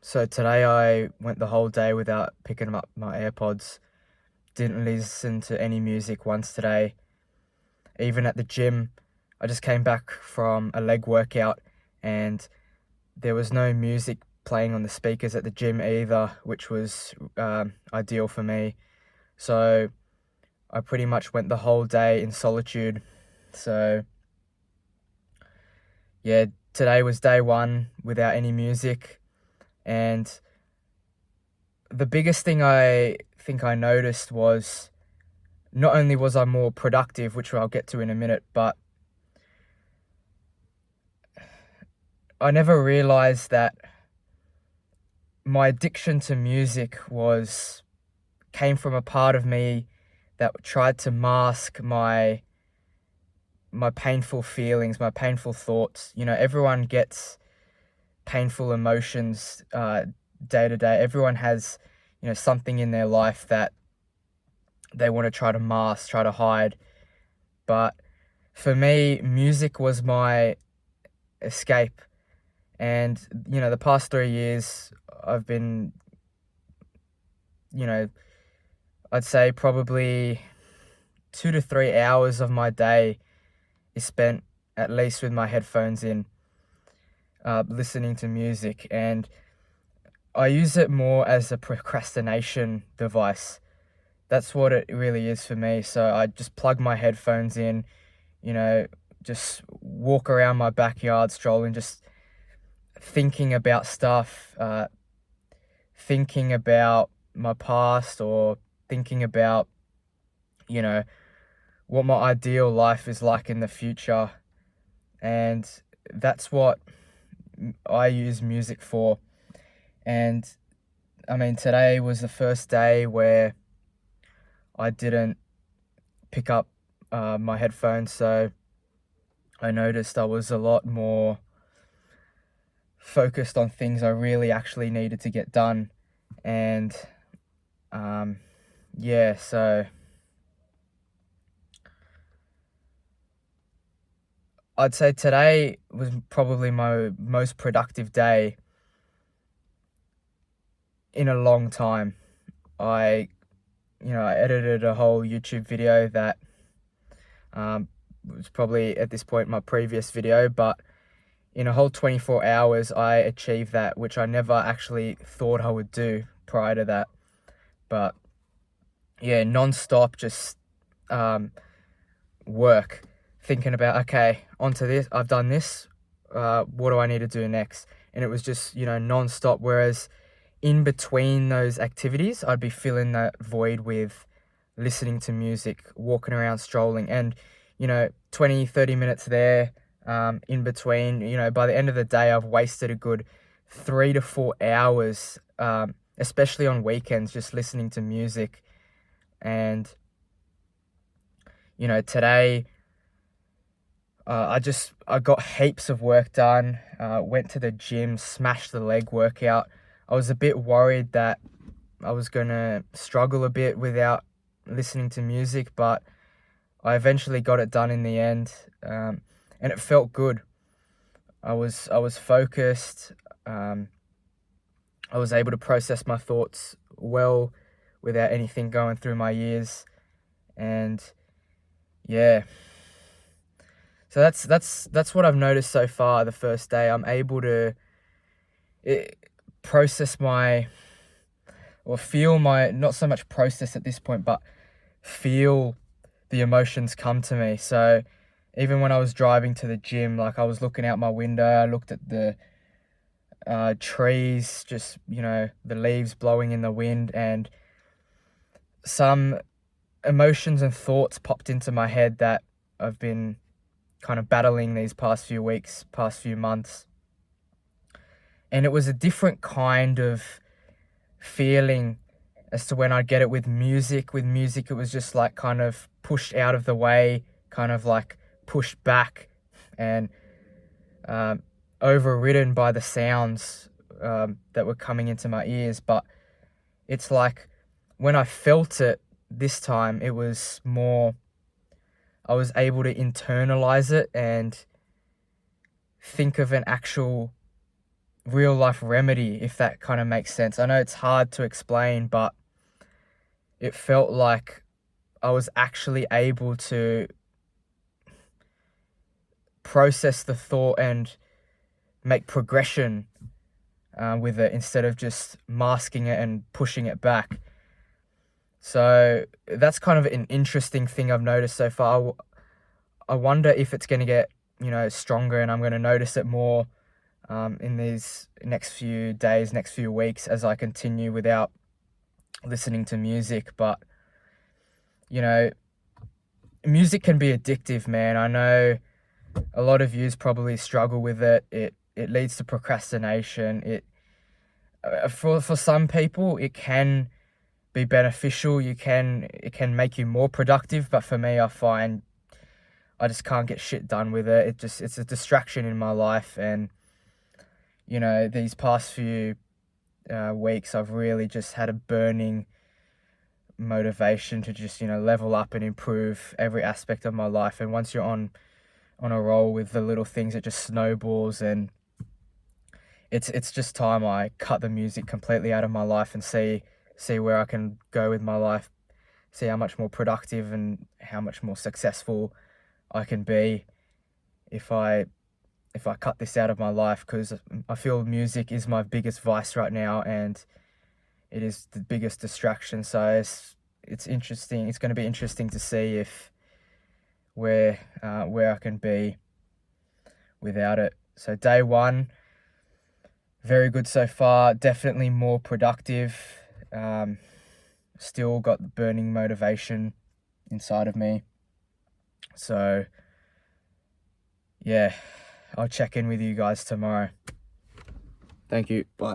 So today I went the whole day without picking up my AirPods. Didn't listen to any music once today. Even at the gym, I just came back from a leg workout and there was no music playing on the speakers at the gym either, which was ideal for me. So I pretty much went the whole day in solitude. So yeah, today was day one without any music. And the biggest thing I think I noticed was not only was I more productive, which I'll get to in a minute, but I never realized that my addiction to music came from a part of me that tried to mask my painful feelings, my painful thoughts. You know, everyone gets painful emotions day to day. Everyone has, something in their life that they want to try to mask, try to hide. But for me, music was my escape. And, the past 3 years, I've been, I'd say probably 2 to 3 hours of my day is spent at least with my headphones in, listening to music. And I use it more as a procrastination device. That's what it really is for me. So I just plug my headphones in, just walk around my backyard, strolling, just thinking about stuff, thinking about my past, or thinking about, what my ideal life is like in the future. And that's what I use music for. And I mean, today was the first day where I didn't pick up my headphones, so I noticed I was a lot more focused on things I really actually needed to get done. And so I'd say today was probably my most productive day in a long time. I edited a whole YouTube video that was probably at this point my previous video, but in a whole 24 hours, I achieved that, which I never actually thought I would do prior to that. But yeah, non-stop, just work, thinking about, okay, onto this, I've done this, what do I need to do next? And it was just, non-stop, whereas in between those activities, I'd be filling that void with listening to music, walking around, strolling, and, 20, 30 minutes there, in between. By the end of the day, I've wasted a good 3 to 4 hours, especially on weekends, just listening to music. And, today, I got heaps of work done, went to the gym, smashed the leg workout. I was a bit worried that I was going to struggle a bit without listening to music, but I eventually got it done in the end, and it felt good. I was focused. I was able to process my thoughts well without anything going through my ears, and yeah. So that's what I've noticed so far. The first day, I'm able to process feel my, not so much process at this point, but feel the emotions come to me. So even when I was driving to the gym, like I was looking out my window, I looked at the trees, just, the leaves blowing in the wind, and some emotions and thoughts popped into my head that I've been kind of battling these past few weeks, past few months. And it was a different kind of feeling as to when I'd get it with music. With music, it was just like kind of pushed out of the way, kind of like pushed back, and overridden by the sounds that were coming into my ears. But it's like when I felt it this time, it was more, I was able to internalize it and think of an actual real life remedy, if that kind of makes sense. I know it's hard to explain, but it felt like I was actually able to process the thought and make progression with it, instead of just masking it and pushing it back. So that's kind of an interesting thing I've noticed so far. I wonder if it's going to get, stronger, and I'm going to notice it more in these next few days, next few weeks, as I continue without listening to music. But, music can be addictive, man. I know a lot of yous probably struggle with it. It leads to procrastination. For some people, it can be beneficial. It can make you more productive, but for me, I find I just can't get shit done with it. It's a distraction in my life, and these past few weeks, I've really just had a burning motivation to just level up and improve every aspect of my life. And once you're on a roll with the little things, it just snowballs, and it's just time I cut the music completely out of my life and see where I can go with my life, see how much more productive and how much more successful I can be if I cut this out of my life, because I feel music is my biggest vice right now, and it is the biggest distraction. So it's interesting. It's going to be interesting to see if where I can be without it. So day one, very good so far. Definitely more productive. Still got the burning motivation inside of me. So yeah, I'll check in with you guys tomorrow. Thank you. Bye.